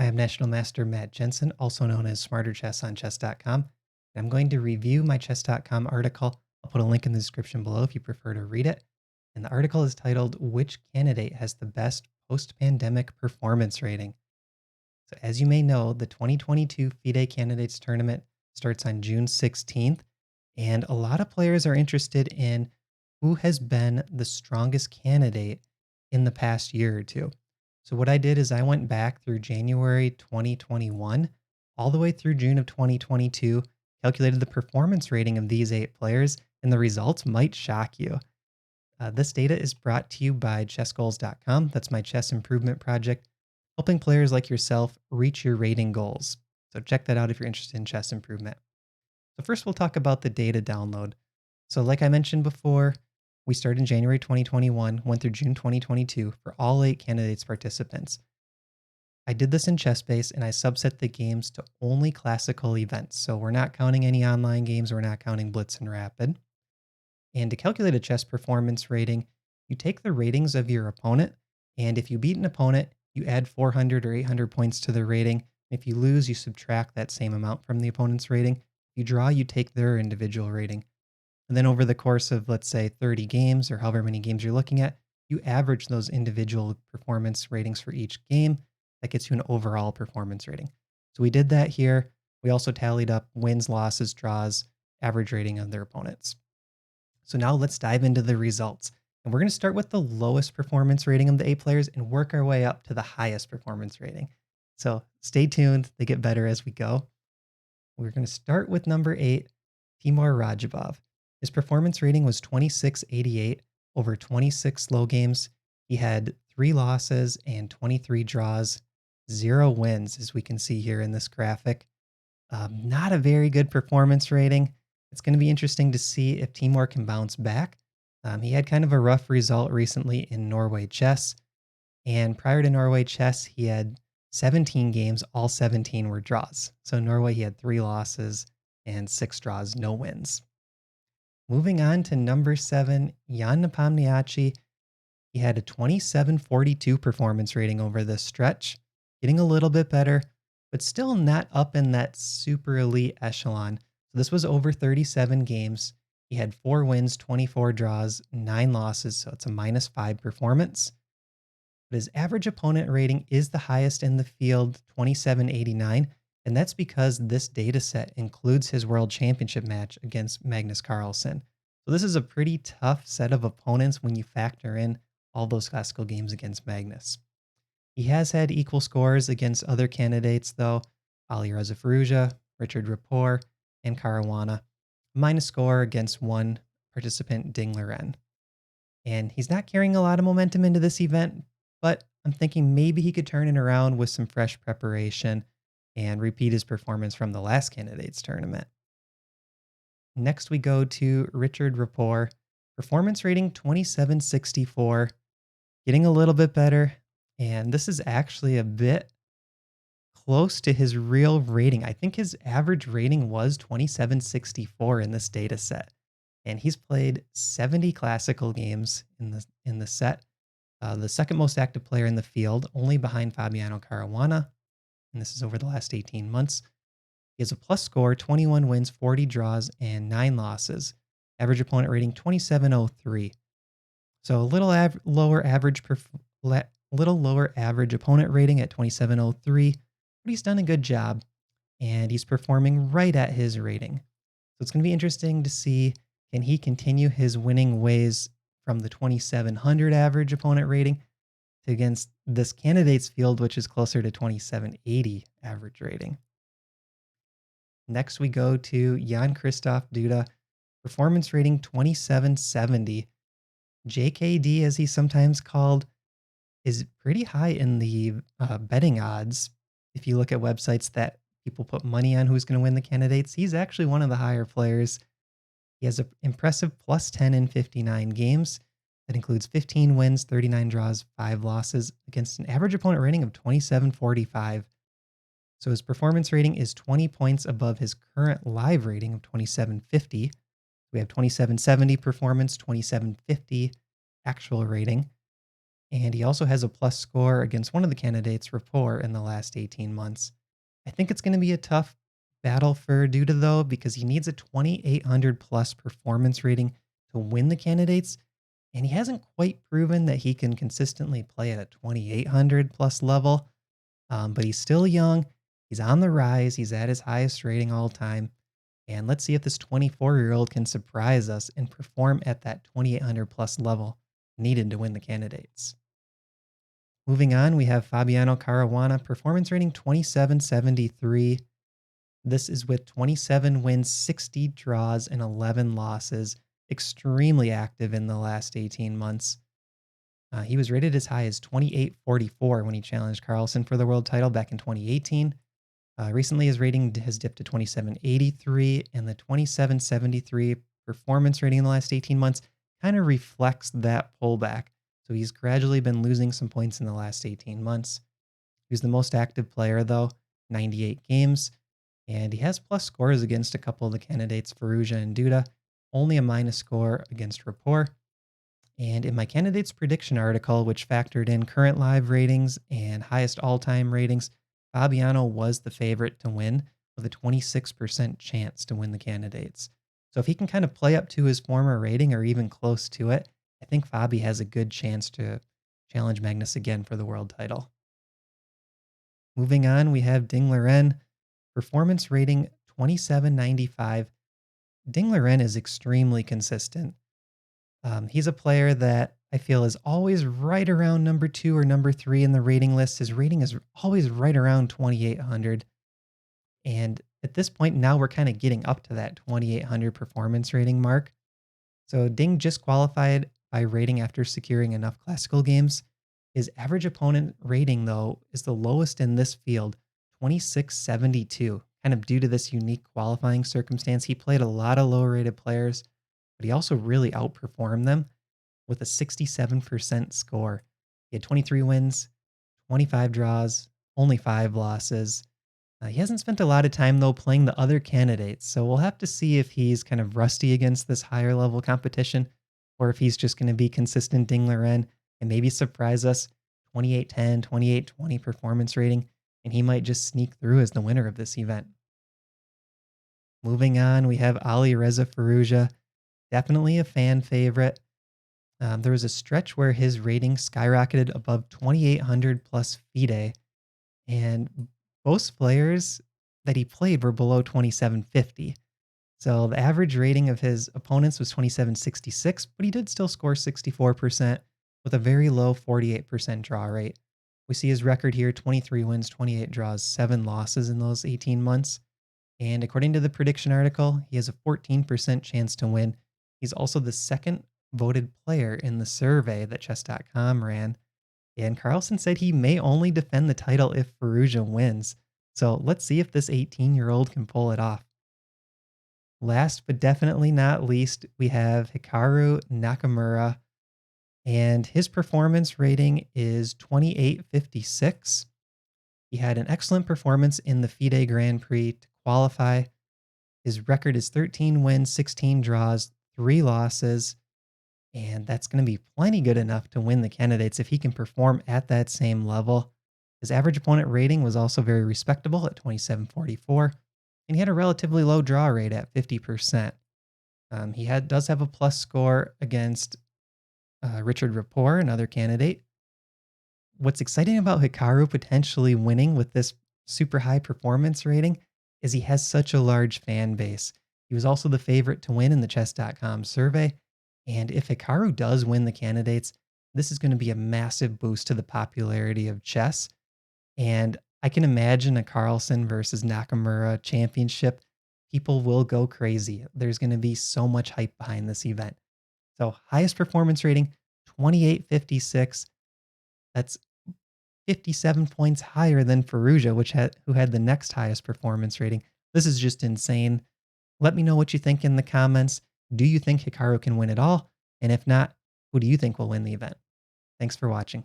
I am National Master Matt Jensen, also known as Smarter Chess on Chess.com. I'm going to review my Chess.com article. I'll put a link in the description below if you prefer to read it. And the article is titled, Which Candidate Has the Best Post-Pandemic Performance Rating? So as you may know, the 2022 FIDE Candidates Tournament starts on June 16th, and a lot of players are interested in who has been the strongest candidate in the past year or two. So what I did is I went back through January 2021 all the way through June of 2022, calculated the performance rating of these 8 players, and the results might shock you. This data is brought to you by chessgoals.com. That's my chess improvement project, helping players like yourself reach your rating goals. So check that out if you're interested in chess improvement. So first we'll talk about the data download. So like I mentioned before, we started in January 2021, went through June 2022 for all 8 candidates participants. I did this in ChessBase and I subset the games to only classical events. So we're not counting any online games, we're not counting Blitz and Rapid. And to calculate a chess performance rating, you take the ratings of your opponent, and if you beat an opponent, you add 400 or 800 points to the rating. If you lose, you subtract that same amount from the opponent's rating. If you draw, you take their individual rating. And then over the course of, let's say, 30 games or however many games you're looking at, you average those individual performance ratings for each game. That gets you an overall performance rating. So we did that here. We also tallied up wins, losses, draws, average rating of their opponents. So now let's dive into the results. And we're going to start with the lowest performance rating of the 8 players and work our way up to the highest performance rating. So stay tuned. They get better as we go. We're going to start with number 8, Timur Radjabov. His performance rating was 2688 over 26 slow games. He had 3 losses and 23 draws, 0 wins, as we can see here in this graphic. Not a very good performance rating. It's going to be interesting to see if Timur can bounce back. He had kind of a rough result recently in Norway Chess. And prior to Norway Chess, he had 17 games, all 17 were draws. So in Norway, he had 3 losses and 6 draws, no wins. Moving on to number 7, Jan Nepomniachtchi. He had a 2742 performance rating over this stretch, getting a little bit better, but still not up in that super elite echelon. So this was over 37 games. He had 4 wins, 24 draws, 9 losses, so it's a -5 performance. But his average opponent rating is the highest in the field, 2789, and that's because this data set includes his world championship match against Magnus Carlsen. So this is a pretty tough set of opponents when you factor in all those classical games against Magnus. He has had equal scores against other candidates, though: Ali Reza Firouzja, Richard Rapport, and Caruana. Minus score against one participant, Ding Liren. And he's not carrying a lot of momentum into this event, but I'm thinking maybe he could turn it around with some fresh preparation and repeat his performance from the last candidates tournament. Next, we go to Richard Rapport. Performance rating 2764, getting a little bit better. And this is actually a bit close to his real rating. I think his average rating was 2764 in this data set. And he's played 70 classical games in the set. The second most active player in the field, only behind Fabiano Caruana. And this is over the last 18 months. He has a plus score, 21 wins, 40 draws, and 9 losses. Average opponent rating 2703. So a little lower average opponent rating at 2703, but he's done a good job, and he's performing right at his rating. So it's going to be interesting to see, can he continue his winning ways from the 2700 average opponent rating to against this candidates field, which is closer to 2780 average rating. Next, we go to Jan Christoph Duda, performance rating 2770. JKD, as he's sometimes called, is pretty high in the betting odds. If you look at websites that people put money on who's going to win the candidates, he's actually one of the higher players. He has an impressive plus 10 in 59 games. That includes 15 wins, 39 draws, 5 losses against an average opponent rating of 2745. So his performance rating is 20 points above his current live rating of 2750. We have 2770 performance, 2750 actual rating. And he also has a plus score against one of the candidates, Rapport, in the last 18 months. I think it's going to be a tough battle for Duda, though, because he needs a 2,800 plus performance rating to win the candidates. And he hasn't quite proven that he can consistently play at a 2,800 plus level. But he's still young. He's on the rise. He's at his highest rating all time. And let's see if this 24-year-old can surprise us and perform at that 2,800 plus level needed to win the candidates. Moving on, we have Fabiano Caruana, performance rating 2773. This is with 27 wins, 60 draws, and 11 losses. Extremely active in the last 18 months. He was rated as high as 2844 when he challenged Carlsen for the world title back in 2018. Recently, his rating has dipped to 2783, and the 2773 performance rating in the last 18 months kind of reflects that pullback. So he's gradually been losing some points in the last 18 months. He's the most active player, though, 98 games, and he has plus scores against a couple of the candidates, Firouzja and Duda, only a minus score against Rapport. And in my candidates prediction article, which factored in current live ratings and highest all-time ratings, Fabiano was the favorite to win with a 26% chance to win the candidates. So if he can kind of play up to his former rating or even close to it, I think Fabi has a good chance to challenge Magnus again for the world title. Moving on, we have Ding Liren, performance rating 2795. Ding Liren is extremely consistent. He's a player that I feel is always right around number 2 or number 3 in the rating list. His rating is always right around 2,800. And at this point, now we're kind of getting up to that 2,800 performance rating mark. So Ding just qualified by rating after securing enough classical games. His average opponent rating, though, is the lowest in this field, 2672, kind of due to this unique qualifying circumstance. He played a lot of low rated players, but he also really outperformed them with a 67% score. He had 23 wins, 25 draws, only 5 losses. He hasn't spent a lot of time, though, playing the other candidates, so we'll have to see if he's kind of rusty against this higher level competition or if he's just going to be consistent Ding Liren and maybe surprise us 2810, 2820 performance rating, and he might just sneak through as the winner of this event. Moving on, we have Ali Reza Firouzja, definitely a fan favorite. There was a stretch where his rating skyrocketed above 2,800 plus FIDE, and most players that he played were below 2,750. So the average rating of his opponents was 2,766, but he did still score 64% with a very low 48% draw rate. We see his record here, 23 wins, 28 draws, 7 losses in those 18 months. And according to the prediction article, he has a 14% chance to win. He's also the second voted player in the survey that chess.com ran. And Carlsen said he may only defend the title if Firouzja wins. So let's see if this 18-year-old can pull it off. Last but definitely not least, we have Hikaru Nakamura. And his performance rating is 2856. He had an excellent performance in the FIDE Grand Prix to qualify. His record is 13 wins, 16 draws, 3 losses. And that's going to be plenty good enough to win the candidates if he can perform at that same level. His average opponent rating was also very respectable at 2744, and he had a relatively low draw rate at 50%. He does have a plus score against Richard Rapport, another candidate. What's exciting about Hikaru potentially winning with this super high performance rating is he has such a large fan base. He was also the favorite to win in the chess.com survey. And if Hikaru does win the candidates, this is going to be a massive boost to the popularity of chess. And I can imagine a Carlsen versus Nakamura championship. People will go crazy. There's going to be so much hype behind this event. So highest performance rating, 2856. That's 57 points higher than Firouzja, who had the next highest performance rating. This is just insane. Let me know what you think in the comments. Do you think Hikaru can win it all? And if not, who do you think will win the event? Thanks for watching.